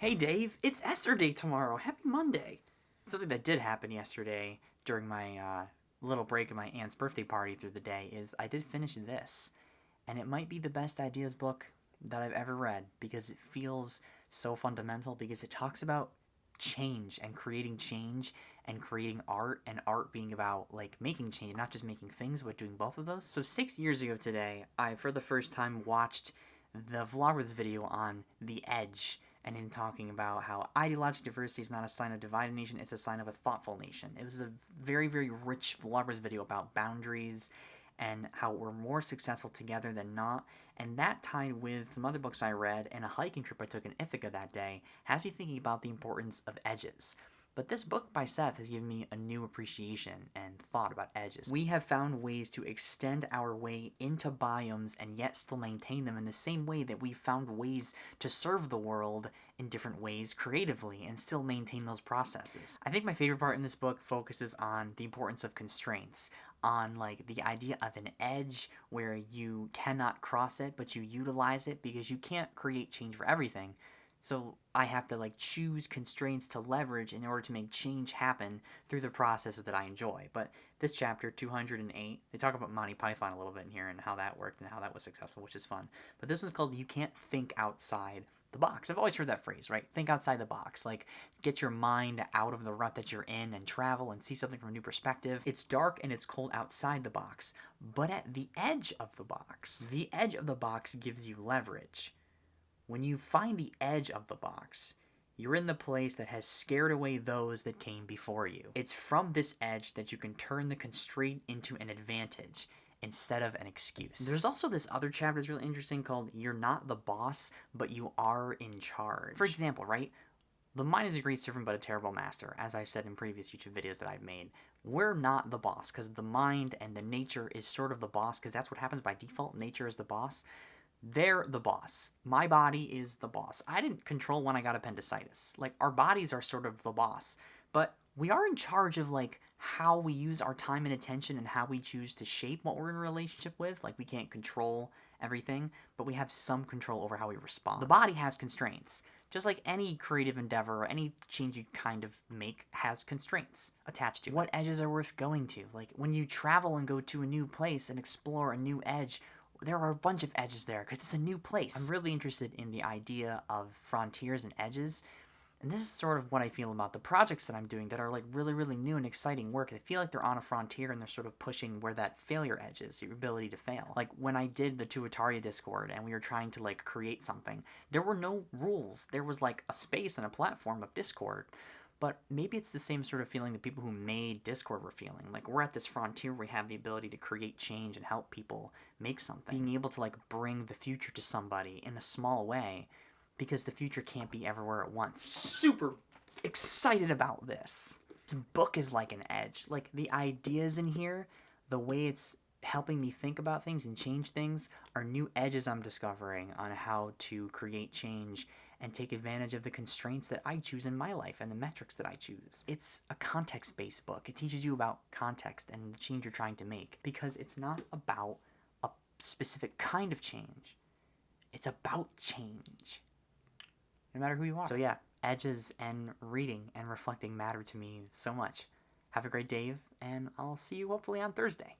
Hey Dave, it's Esther Day tomorrow. Happy Monday. Something that did happen yesterday during my little break at my aunt's birthday party through the day is I did finish this. And it might be the best ideas book that I've ever read because it feels so fundamental because it talks about change and creating art, and art being about like making change, not just making things but doing both of those. So 6 years ago today, I for the first time watched the vlogger's video on The Edge, and in talking about how ideological diversity is not a sign of a divided nation, it's a sign of a thoughtful nation. It was a very, very rich vlogger's video about boundaries and how we're more successful together than not. And that tied with some other books I read and a hiking trip I took in Ithaca that day has me thinking about the importance of edges. But this book by Seth has given me a new appreciation and thought about edges. We have found ways to extend our way into biomes and yet still maintain them in the same way that we've found ways to serve the world in different ways creatively and still maintain those processes. I think my favorite part in this book focuses on the importance of constraints, on like the idea of an edge where you cannot cross it but you utilize it because you can't create change for everything. So I have to like choose constraints to leverage in order to make change happen through the processes that I enjoy. But this chapter, 208, they talk about Monty Python a little bit in here and how that worked and how that was successful, which is fun. But this one's called You Can't Think Outside the Box. I've always heard that phrase, right? Think outside the box. Like, get your mind out of the rut that you're in and travel and see something from a new perspective. It's dark and it's cold outside the box, but at the edge of the box. The edge of the box gives you leverage. When you find the edge of the box, you're in the place that has scared away those that came before you. It's from this edge that you can turn the constraint into an advantage instead of an excuse. There's also this other chapter that's really interesting called You're Not the Boss, but You Are in Charge. For example, right? The mind is a great servant but a terrible master, as I've said in previous YouTube videos that I've made. We're not the boss, because the mind and the nature is sort of the boss, because that's what happens by default. Nature is the boss. They're the boss. My body is the boss. I didn't control when I got appendicitis. Like, our bodies are sort of the boss. But we are in charge of, like, how we use our time and attention and how we choose to shape what we're in a relationship with. Like, we can't control everything, but we have some control over how we respond. The body has constraints. Just like any creative endeavor or any change you kind of make has constraints attached to it. What edges are worth going to? Like, when you travel and go to a new place and explore a new edge, there are a bunch of edges there because it's a new place. I'm really interested in the idea of frontiers and edges, and this is sort of what I feel about the projects that I'm doing that are like really, really new and exciting work. They feel like they're on a frontier and they're sort of pushing where that failure edge is, your ability to fail. Like when I did the Tuataria Discord and we were trying to like create something, there were no rules. There was like a space and a platform of Discord. But maybe it's the same sort of feeling that people who made Discord were feeling. Like, we're at this frontier where we have the ability to create change and help people make something. Being able to, like, bring the future to somebody in a small way, because the future can't be everywhere at once. Super excited about this. This book is like an edge. Like, the ideas in here, the way it's helping me think about things and change things are new edges I'm discovering on how to create change and take advantage of the constraints that I choose in my life and the metrics that I choose. It's a context-based book. It teaches you about context and the change you're trying to make because it's not about a specific kind of change. It's about change, no matter who you are. So yeah, edges and reading and reflecting matter to me so much. Have a great day, and I'll see you hopefully on Thursday.